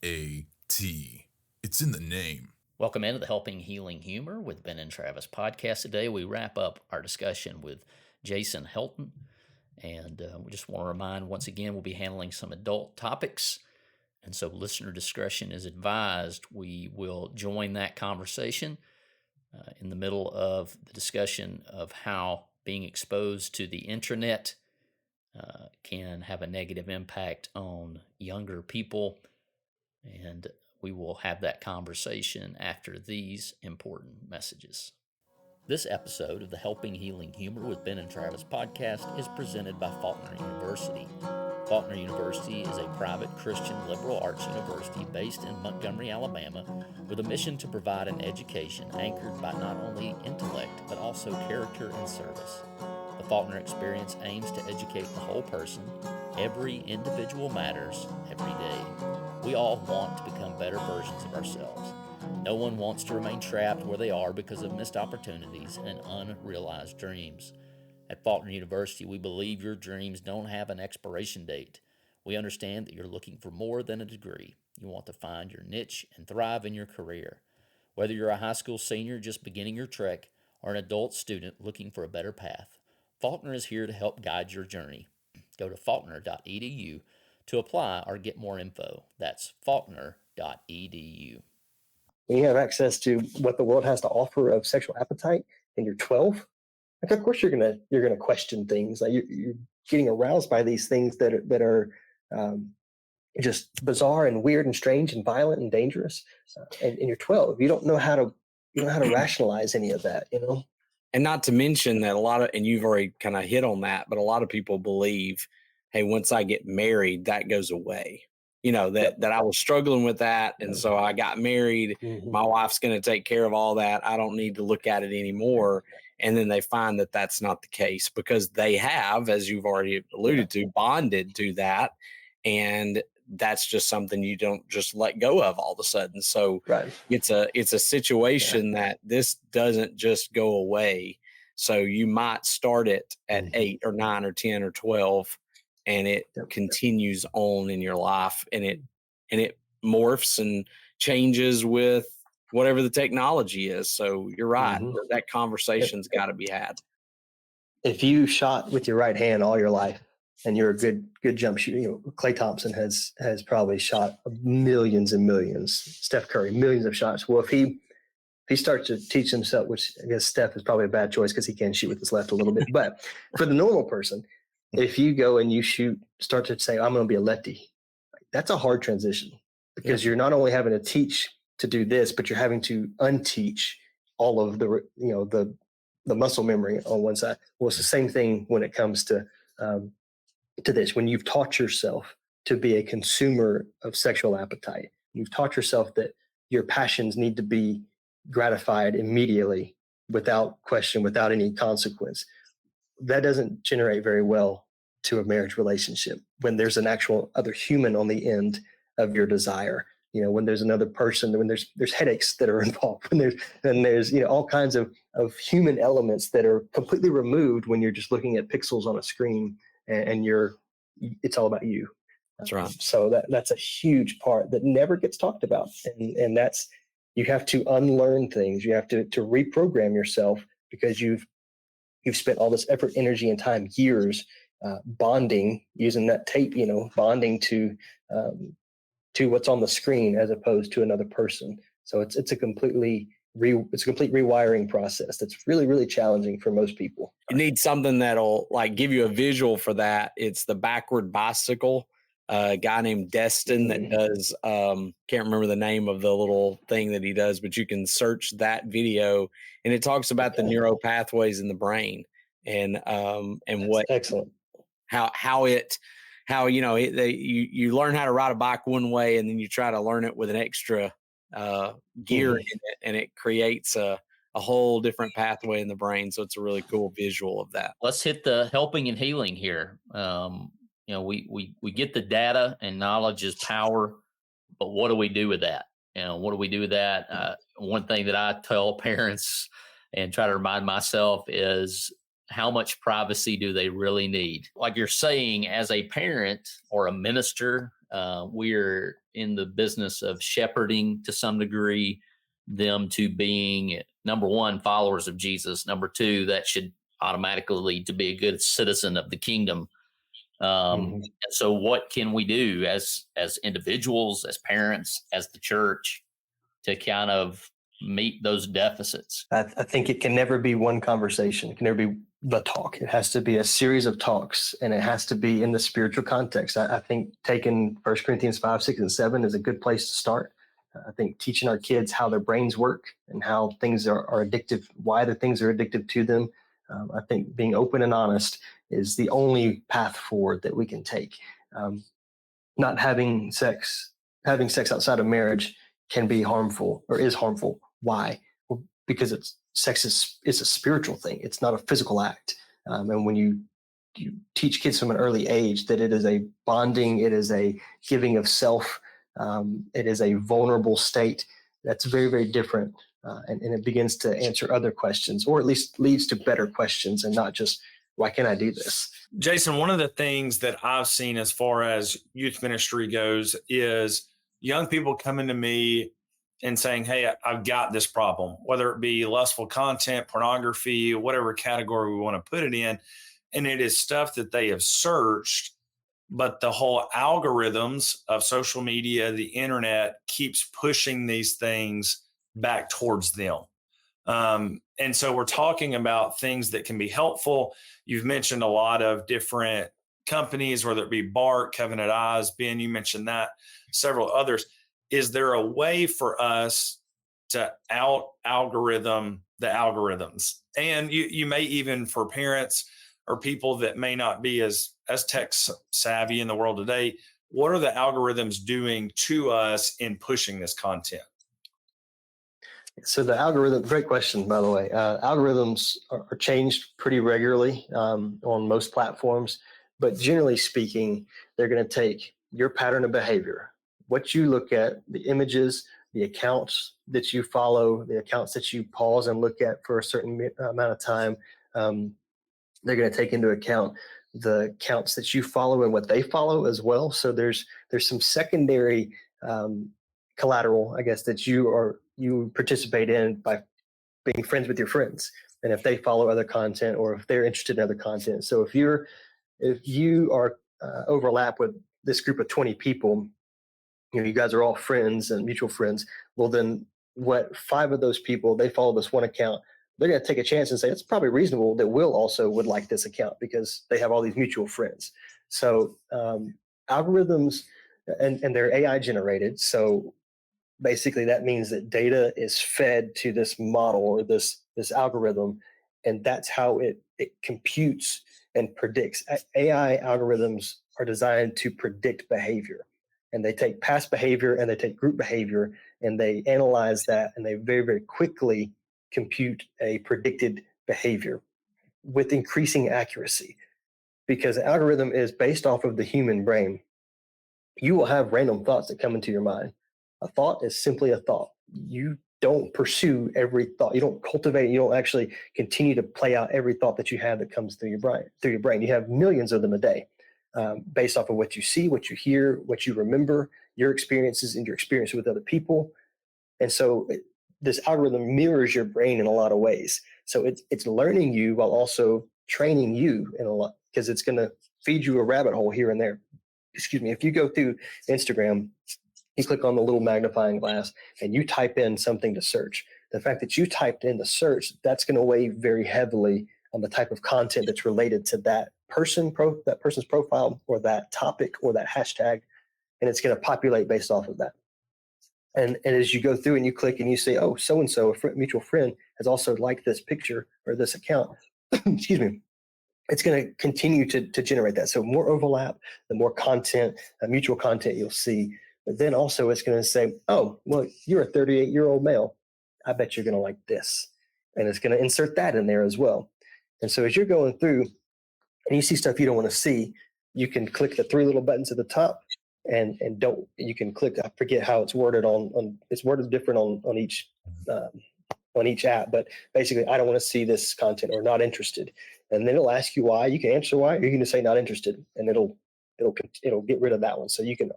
H-A-T. It's in the name. Welcome into the Helping Healing Humor with Ben and Travis podcast. Today we wrap up our discussion with Jason Helton. And we just want to remind once again, we'll be handling some adult topics. And so listener discretion is advised. We will join that conversation in the middle of the discussion of how being exposed to the intranet can have a negative impact on younger people. And we will have that conversation after these important messages. This episode of the Helping Healing Humor with Ben and Travis podcast is presented by Faulkner University. Faulkner University is a private Christian liberal arts university based in Montgomery, Alabama, with a mission to provide an education anchored by not only intellect, but also character and service. The Faulkner experience aims to educate the whole person. Every individual matters every day. We all want to become better versions of ourselves. No one wants to remain trapped where they are because of missed opportunities and unrealized dreams. At Faulkner University, we believe your dreams don't have an expiration date. We understand that you're looking for more than a degree. You want to find your niche and thrive in your career. Whether you're a high school senior just beginning your trek or an adult student looking for a better path, Faulkner is here to help guide your journey. Go to faulkner.edu to apply or get more info. That's faulkner.edu. When you have access to what the world has to offer of sexual appetite and you're 12, like of course you're gonna question things. Like you're getting aroused by these things that are just bizarre and weird and strange and violent and dangerous. And you're 12. You don't know how to rationalize any of that, you know. And not to mention that and you've already kind of hit on that, but a lot of people believe, hey, once I get married, that goes away. You know, that I was struggling with that. And so I got married. Mm-hmm. My wife's going to take care of all that. I don't need to look at it anymore. And then they find that that's not the case because they have, as you've already alluded to, bonded to that. And that's just something you don't just let go of all of a sudden. So it's a situation that this doesn't just go away. So you might start it at 8 or 9 or 10 or 12. And it continues on in your life, and it morphs and changes with whatever the technology is. So you're right. Mm-hmm. That conversation's got to be had. If you shot with your right hand all your life and you're a good jump shooter, you know, Klay Thompson has probably shot millions and millions. Steph Curry, millions of shots. Well, if he starts to teach himself, which I guess Steph is probably a bad choice because he can shoot with his left a little bit, but for the normal person, if you go and you start to say, I'm going to be a lefty, that's a hard transition because you're not only having to teach to do this, but you're having to unteach all of the muscle memory on one side. Well, it's the same thing when it comes to this. When you've taught yourself to be a consumer of sexual appetite, you've taught yourself that your passions need to be gratified immediately without question, without any consequence. That doesn't generate very well to a marriage relationship when there's an actual other human on the end of your desire. You know, when there's another person, when there's headaches that are involved, when there's you know all kinds of human elements that are completely removed when you're just looking at pixels on a screen and it's all about you. That's right. So that's a huge part that never gets talked about, and that's you have to unlearn things. You have to reprogram yourself because you've spent all this effort, energy, and time, years bonding, using that tape, you know, bonding to what's on the screen as opposed to another person. So it's a complete rewiring process that's really, really challenging for most people. You need something that'll like give you a visual for that. It's the backward bicycle. A guy named Destin that does, can't remember the name of the little thing that he does, but you can search that video and it talks about the neural pathways in the brain and what, excellent, you learn how to ride a bike one way and then you try to learn it with an extra gear in it and it creates a whole different pathway in the brain. So it's a really cool visual of that. Let's hit the helping and healing here. You know, we get the data and knowledge is power, but what do we do with that? You know, what do we do with that? One thing that I tell parents and try to remind myself is how much privacy do they really need? Like you're saying, as a parent or a minister, we're in the business of shepherding to some degree them to being, number one, followers of Jesus. Number two, that should automatically lead to be a good citizen of the kingdom. And so what can we do as individuals, as parents, as the church to kind of meet those deficits? I think it can never be one conversation. It can never be the talk. It has to be a series of talks, and it has to be in the spiritual context. I think taking 1 Corinthians 5, 6, and 7 is a good place to start. I think teaching our kids how their brains work and how things are addictive, why the things are addictive to them. I think being open and honest is the only path forward that we can take. Not having sex outside of marriage can be harmful or is harmful. Why? Well, because sex is a spiritual thing. It's not a physical act. And when you teach kids from an early age that it is a bonding, it is a giving of self, it is a vulnerable state, that's very, very different. And it begins to answer other questions, or at least leads to better questions, and not just, why can't I do this? Jason, one of the things that I've seen as far as youth ministry goes is young people coming to me and saying, hey, I've got this problem, whether it be lustful content, pornography, whatever category we want to put it in. And it is stuff that they have searched, but the whole algorithms of social media, the internet, keeps pushing these things back towards them. And so we're talking about things that can be helpful. You've mentioned a lot of different companies, whether it be Bark, Covenant Eyes, Ben, you mentioned that, several others. Is there a way for us to out-algorithm the algorithms? And you may even, for parents or people that may not be as tech savvy in the world today, what are the algorithms doing to us in pushing this content? So the algorithm, great question, by the way. Algorithms are changed pretty regularly on most platforms, but generally speaking, they're going to take your pattern of behavior, what you look at, the images, the accounts that you follow, the accounts that you pause and look at for a certain amount of time. They're going to take into account the accounts that you follow and what they follow as well. So there's some secondary collateral, I guess, that you participate in by being friends with your friends, and if they follow other content or if they're interested in other content. So if you are overlap with this group of 20 people, you guys are all friends and mutual friends. Well, then what 5 of those people, they follow this one account, they're going to take a chance and say, it's probably reasonable that Will also would like this account because they have all these mutual friends. So algorithms, and they're AI generated. So basically that means that data is fed to this model or this algorithm, and that's how it computes and predicts. AI algorithms are designed to predict behavior, and they take past behavior and they take group behavior and they analyze that, and they very, very quickly compute a predicted behavior with increasing accuracy, because the algorithm is based off of the human brain. You will have random thoughts that come into your mind. A thought is simply a thought. You don't pursue every thought. You don't cultivate. You don't actually continue to play out every thought that you have that comes through your brain. You have millions of them a day, based off of what you see, what you hear, what you remember, your experiences, and your experience with other people. And so this algorithm mirrors your brain in a lot of ways. So it's learning you while also training you in a lot, because it's going to feed you a rabbit hole here and there. Excuse me. If you go through Instagram, you click on the little magnifying glass and you type in something to search. The fact that you typed in the search, that's going to weigh very heavily on the type of content that's related to that person's profile or that topic or that hashtag, and it's going to populate based off of that. And as you go through and you click and you say, oh, so-and-so, a mutual friend, has also liked this picture or this account, excuse me, it's going to continue to generate that. So more overlap, the more content, mutual content you'll see. But then also it's going to say, oh, well, you're a 38-year-old male. I bet you're going to like this. And it's going to insert that in there as well. And so as you're going through and you see stuff you don't want to see, you can click the 3 little buttons at the top and you can click, I forget how it's worded it's worded different on each app, but basically I don't want to see this content or not interested. And then it'll ask you why. You can answer why, or you can just say not interested, and it'll get rid of that one. So you can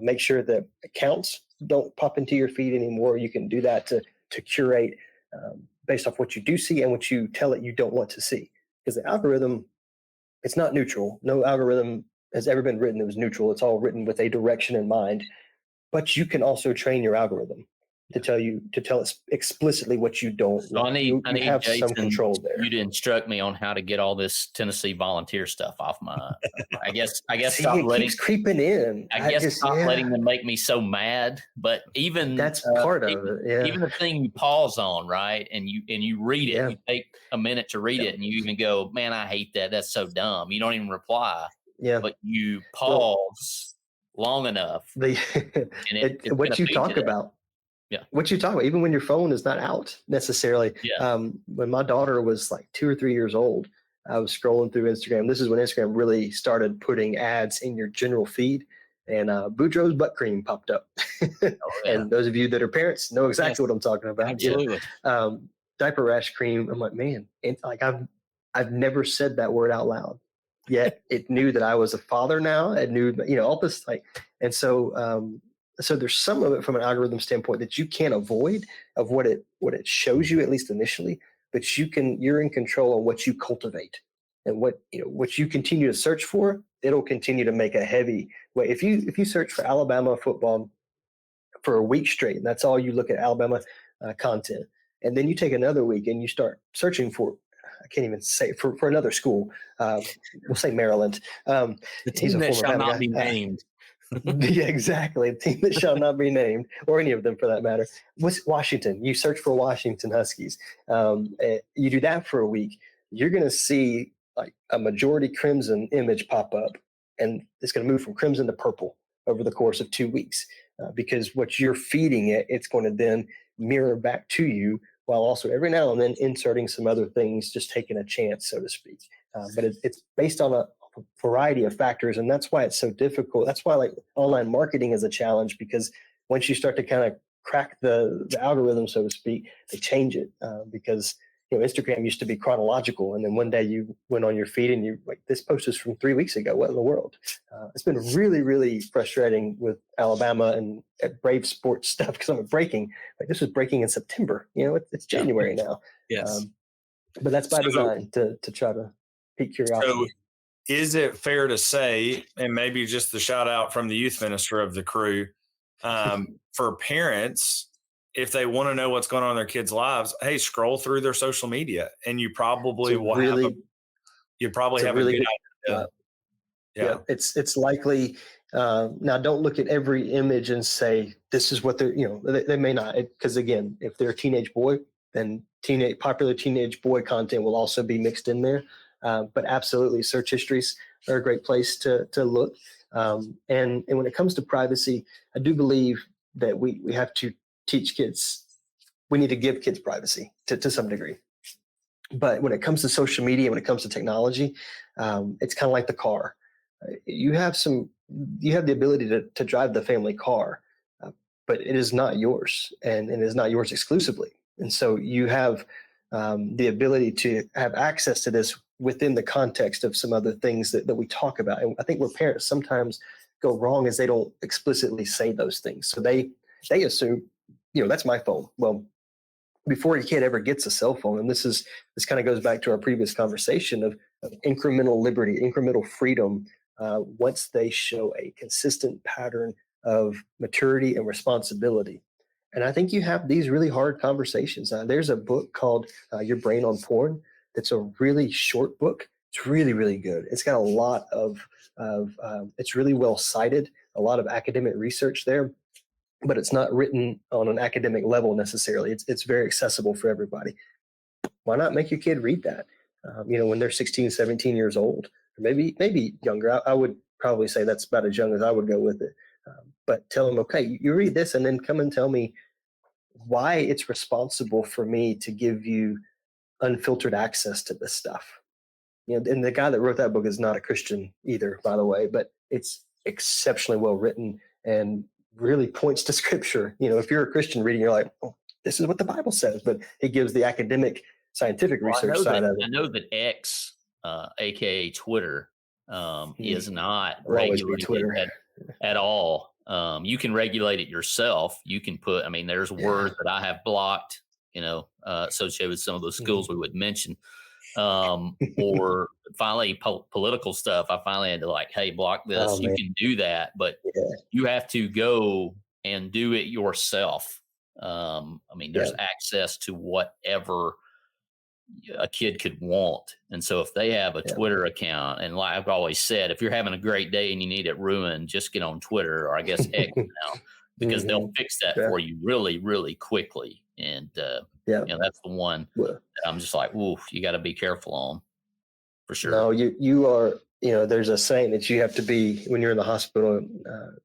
Make sure that accounts don't pop into your feed anymore. You can do that to curate based off what you do see and what you tell it you don't want to see. Because the algorithm, it's not neutral. No algorithm has ever been written that was neutral. It's all written with a direction in mind. But you can also train your algorithm to tell it explicitly what you don't So want. I need have Jason, some control there. You to instruct me on how to get all this Tennessee volunteer stuff off my. I guess See, stop it letting. keeps creeping in. Stop letting them make me so mad. But even that's part of it. Yeah. Even the thing you pause on, right, and you read it. Yeah. You take a minute to read it, and you even go, "Man, I hate that. That's so dumb." You don't even reply. Yeah. But you pause long enough. What you talk about. Yeah. What you talk about, even when your phone is not out necessarily. Yeah. When my daughter was like 2 or 3 years old, I was scrolling through Instagram. This is when Instagram really started putting ads in your general feed, and Boudreaux's butt cream popped up. And those of you that are parents know exactly what I'm talking about. Absolutely. Diaper rash cream. I'm like, man, like I've never said that word out loud. Yet it knew that I was a father now. It knew, all this and so there's some of it from an algorithm standpoint that you can't avoid of what it shows you, at least initially, but you're in control of what you cultivate and what you continue to search for. It'll continue to make a heavy way. If you search for Alabama football for a week straight, and that's all you look at Alabama content, and then you take another week and you start searching for, I can't even say for another school. We'll say Maryland. The team that shall not be named. Yeah, exactly. A team that shall not be named, or any of them for that matter. Washington. You search for Washington Huskies. You do that for a week. You're going to see like a majority crimson image pop up, and it's going to move from crimson to purple over the course of 2 weeks because what you're feeding it, it's going to then mirror back to you, while also every now and then inserting some other things, just taking a chance, so to speak. But it's based on a variety of factors, and that's why it's so difficult. That's why like online marketing is a challenge, because once you start to kind of crack the algorithm, so to speak, they change it because Instagram used to be chronological, and then one day you went on your feed and you like, this post is from 3 weeks ago. What in the world? It's been really, really frustrating with Alabama and Brave sports stuff because I'm at breaking. Like this was breaking in September. It's January now. Yes, but that's by design to try to pique curiosity. So is it fair to say, and maybe just the shout out from the youth minister of the crew, for parents, if they want to know what's going on in their kids' lives, hey, scroll through their social media, and you probably will have a good idea. Yeah, it's likely. Now, don't look at every image and say this is what they're. They may not, because again, if they're a teenage boy, then popular teenage boy content will also be mixed in there. But absolutely, search histories are a great place to look. And when it comes to privacy, I do believe that we have to teach kids. We need to give kids privacy to some degree. But when it comes to social media, when it comes to technology, it's kind of like the car. You have the ability to drive the family car, but it is not yours, and it is not yours exclusively. And so you have the ability to have access to this within the context of some other things that we talk about. And I think where parents sometimes go wrong is they don't explicitly say those things. So they assume, that's my phone. Well, before your kid ever gets a cell phone, and this kind of goes back to our previous conversation of incremental liberty, incremental freedom, once they show a consistent pattern of maturity and responsibility. And I think you have these really hard conversations. There's a book called Your Brain on Porn. That's a really short book. It's really, really good. It's got a lot of it's really well cited, a lot of academic research there, but it's not written on an academic level necessarily. It's very accessible for everybody. Why not make your kid read that? When they're 16, 17 years old, or maybe younger. I would probably say that's about as young as I would go with it. But tell them, okay, you read this and then come and tell me why it's responsible for me to give you unfiltered access to this stuff. And the guy that wrote that book is not a Christian either, by the way, but it's exceptionally well written and really points to scripture. If you're a Christian reading, you're like, oh, this is what the Bible says, but it gives the academic scientific research side of it. I know that X, aka Twitter, is not regulated at all. You can regulate it yourself. You can put, I mean, there's words that I have blocked, associated with some of those schools we would mention. Or finally political stuff. I finally had to like, hey, block this. You can do that, but you have to go and do it yourself. I mean, there's access to whatever a kid could want. And so if they have a Twitter account, and like I've always said, if you're having a great day and you need it ruined, just get on Twitter, or I guess X now, because they'll fix that for you really, really quickly. And that's the one that I'm just like, ooh, you got to be careful on, for sure. No, you are, there's a saying that you have to be, when you're in the hospital,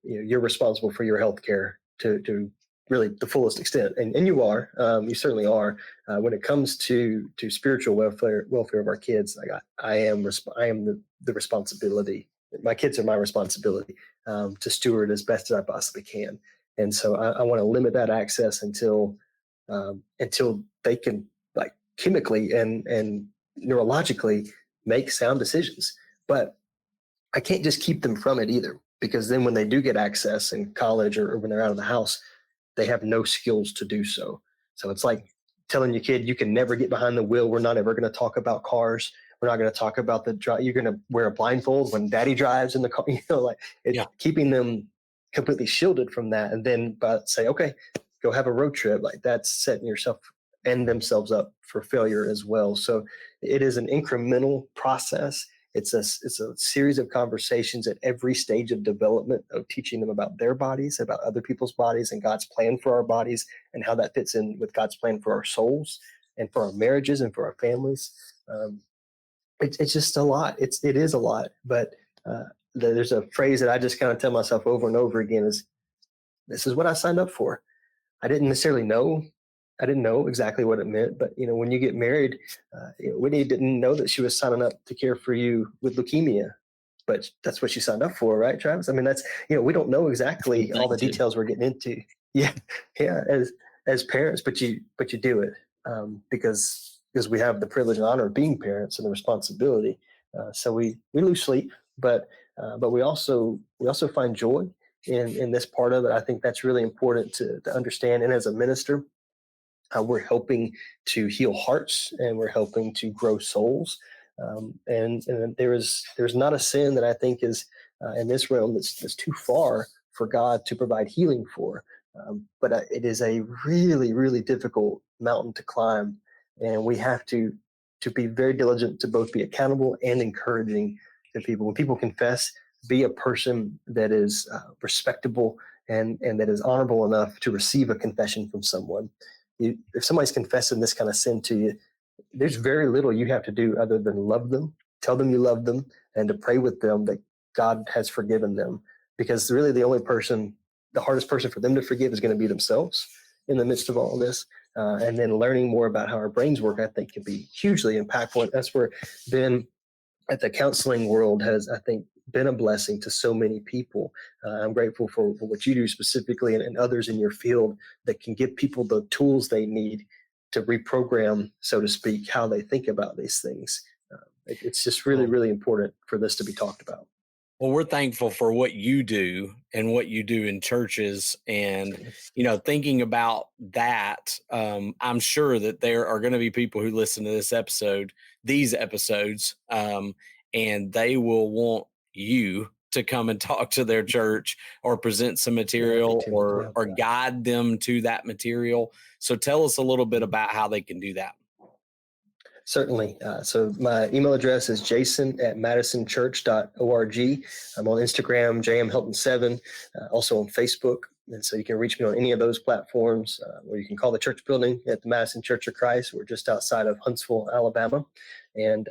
you're responsible for your health care to really the fullest extent. And you are, you certainly are. When it comes to spiritual welfare of our kids, like I am the responsibility. My kids are my responsibility to steward as best as I possibly can. And so I want to limit that access until they can, like, chemically and neurologically make sound decisions. But I can't just keep them from it either, because then when they do get access in college or when they're out of the house, they have no skills to do so. So it's like telling your kid, you can never get behind the wheel. We're not ever going to talk about cars. We're not going to talk about the drive. You're going to wear a blindfold when daddy drives in the car. Keeping them completely shielded from that. And then say, okay, go have a road trip. Like, that's setting yourself and themselves up for failure as well. So it is an incremental process. It's a series of conversations at every stage of development, of teaching them about their bodies, about other people's bodies, and God's plan for our bodies, and how that fits in with God's plan for our souls and for our marriages and for our families. It's just a lot. It is a lot. But there's a phrase that I just kind of tell myself over and over again is, this is what I signed up for. I didn't necessarily know. I didn't know exactly what it meant, but when you get married, Whitney didn't know that she was signing up to care for you with leukemia, but that's what she signed up for, right, Travis? I mean, that's we don't know exactly all the details we're getting into. Yeah, as parents, but you do it because we have the privilege and honor of being parents and the responsibility. So we lose sleep, but we also find joy in this part of it. I think that's really important to understand. And as a minister, we're helping to heal hearts, and we're helping to grow souls. And there's not a sin that I think is in this realm that's too far for God to provide healing for. But it is a really, really difficult mountain to climb, and we have to be very diligent to both be accountable and encouraging to people. When people confess, be a person that is respectable and that is honorable enough to receive a confession from someone. If somebody's confessing this kind of sin to you, there's very little you have to do other than love them, tell them you love them, and to pray with them that God has forgiven them. Because really the hardest person for them to forgive is going to be themselves in the midst of all this. And then learning more about how our brains work, I think, can be hugely impactful. And that's where Ben at the counseling world has, I think, been a blessing to so many people. I'm grateful for what you do specifically, and others in your field that can give people the tools they need to reprogram, so to speak, how they think about these things. It's just really, really important for this to be talked about. Well, we're thankful for what you do and what you do in churches, and thinking about that. I'm sure that there are going to be people who listen to these episodes, and they will want you to come and talk to their church or present some material or guide them to that material. So tell us a little bit about how they can do that. Certainly. So my email address is jason@madisonchurch.org. I'm on Instagram, jmhelton7, also on Facebook. And so you can reach me on any of those platforms, or you can call the church building at the Madison Church of Christ. We're just outside of Huntsville, Alabama. And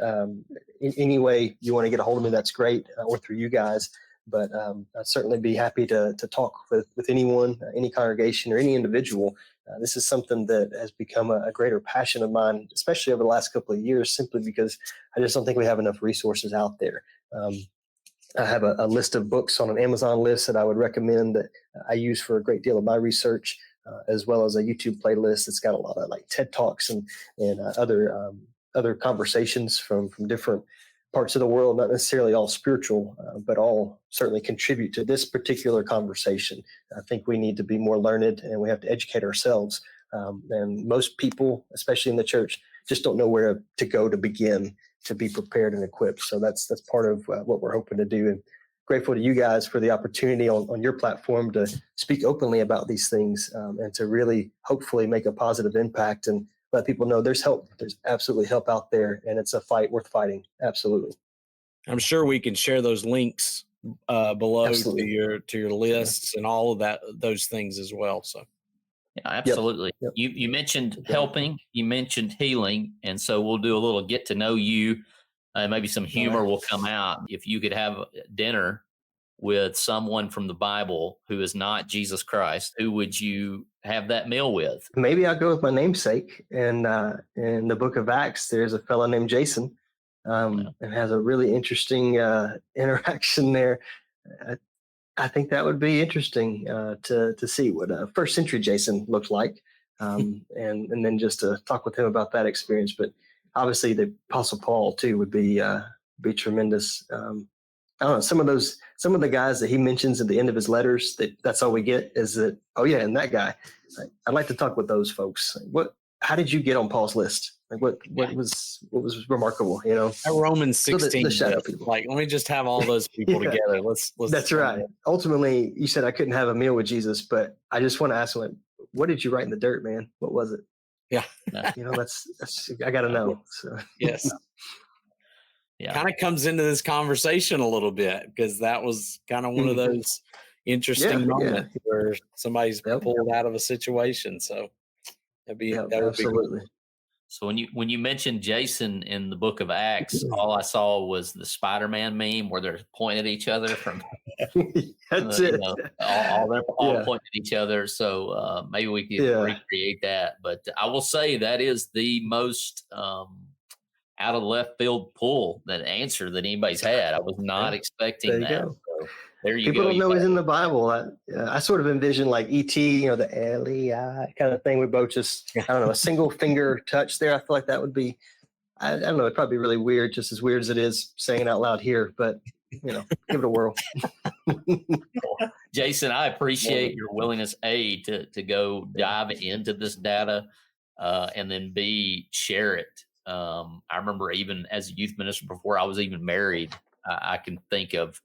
in any way you want to get a hold of me, that's great, or through you guys. But I'd certainly be happy to talk with anyone, any congregation, or any individual. This is something that has become a greater passion of mine, especially over the last couple of years, simply because I just don't think we have enough resources out there. I have a list of books on an Amazon list that I would recommend that I use for a great deal of my research, as well as a YouTube playlist that's got a lot of like TED Talks and other conversations from different parts of the world, not necessarily all spiritual, but all certainly contribute to this particular conversation. I think we need to be more learned, and we have to educate ourselves. And most people, especially in the church, just don't know where to go to begin to be prepared and equipped. So that's part of what we're hoping to do. And grateful to you guys for the opportunity on your platform to speak openly about these things, and to really hopefully make a positive impact and let people know there's help. There's absolutely help out there, and it's a fight worth fighting. Absolutely. I'm sure we can share those links below Absolutely. to your lists and all of those things as well. So. Yeah, absolutely. Yep. You mentioned helping, you mentioned healing, and so we'll do a little get to know you. Maybe some humor will come out. If you could have dinner with someone from the Bible who is not Jesus Christ, who would you have that meal with? Maybe I'll go with my namesake. And in the book of Acts, there's a fellow named Jason, and has a really interesting interaction there. I think that would be interesting to see what first century Jason looked like, and then just to talk with him about that experience. But obviously, the Apostle Paul too would be tremendous. I don't know, some of the guys that he mentions at the end of his letters, that's all we get is that, oh yeah, and that guy. I'd like to talk with those folks. How did you get on Paul's list? Like what was remarkable, you know? That Romans 16, let me just have all those people together. Let's. That's right. Ultimately, you said I couldn't have a meal with Jesus, but I just want to ask him, what did you write in the dirt, man? What was it? Yeah. You know, that's I got to know. So. Yes. Yeah. Kind of comes into this conversation a little bit because that was kind of one of those interesting moments where somebody's pulled out of a situation. So that would be cool. So when you mentioned Jason in the book of Acts, all I saw was the Spider-Man meme where they're pointing at each other from that's it. All pointing at each other. So maybe we could recreate that. But I will say that is the most out of left field pull answer that anybody's had. I was not expecting that. So there you go. People don't know he's in the Bible. I sort of envision like E.T., you know, the L-E-I kind of thing. We both just, I don't know, a single finger touch there. I feel like that would be, I don't know, it'd probably be really weird, just as weird as it is saying it out loud here. But, you know, give it a whirl. Jason, I appreciate your willingness, A, to go dive into this data, and then B, share it. I remember even as a youth minister before I was even married, I can think of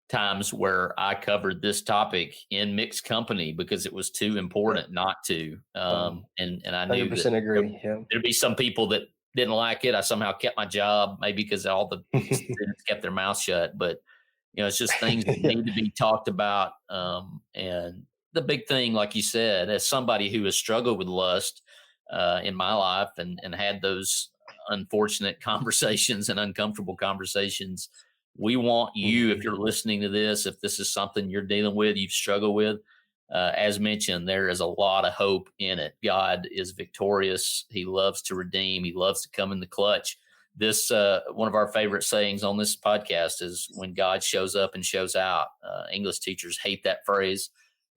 times where I covered this topic in mixed company because it was too important not to. And I knew 100% agree. There'd be some people that didn't like it. I somehow kept my job, maybe because all the students kept their mouth shut. But, you know, it's just things that need to be talked about. And the big thing, like you said, as somebody who has struggled with lust in my life and had those unfortunate conversations and uncomfortable conversations, we want you, if you're listening to this, if this is something you're dealing with, you've struggled with, as mentioned, there is a lot of hope in it. God is victorious. He loves to redeem. He loves to come in the clutch. This, one of our favorite sayings on this podcast is when God shows up and shows out. English teachers hate that phrase,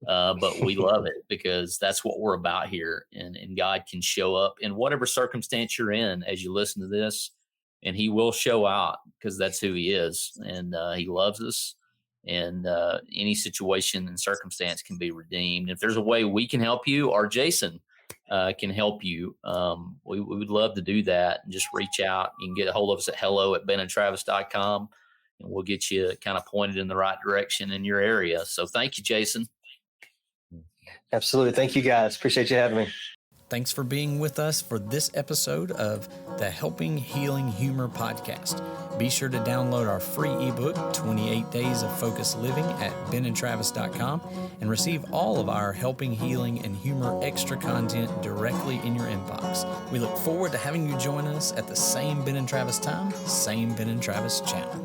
but we love it because that's what we're about here. And God can show up in whatever circumstance you're in as you listen to this. And he will show out because that's who he is. And he loves us. And any situation and circumstance can be redeemed. If there's a way we can help you or Jason can help you, we would love to do that. And just reach out. You can get a hold of us at hello@benandtravis.com. And we'll get you kind of pointed in the right direction in your area. So thank you, Jason. Absolutely. Thank you, guys. Appreciate you having me. Thanks for being with us for this episode of the Helping Healing Humor podcast. Be sure to download our free ebook, 28 Days of Focused Living, at benandtravis.com and receive all of our Helping Healing and Humor extra content directly in your inbox. We look forward to having you join us at the same Ben and Travis time, same Ben and Travis channel.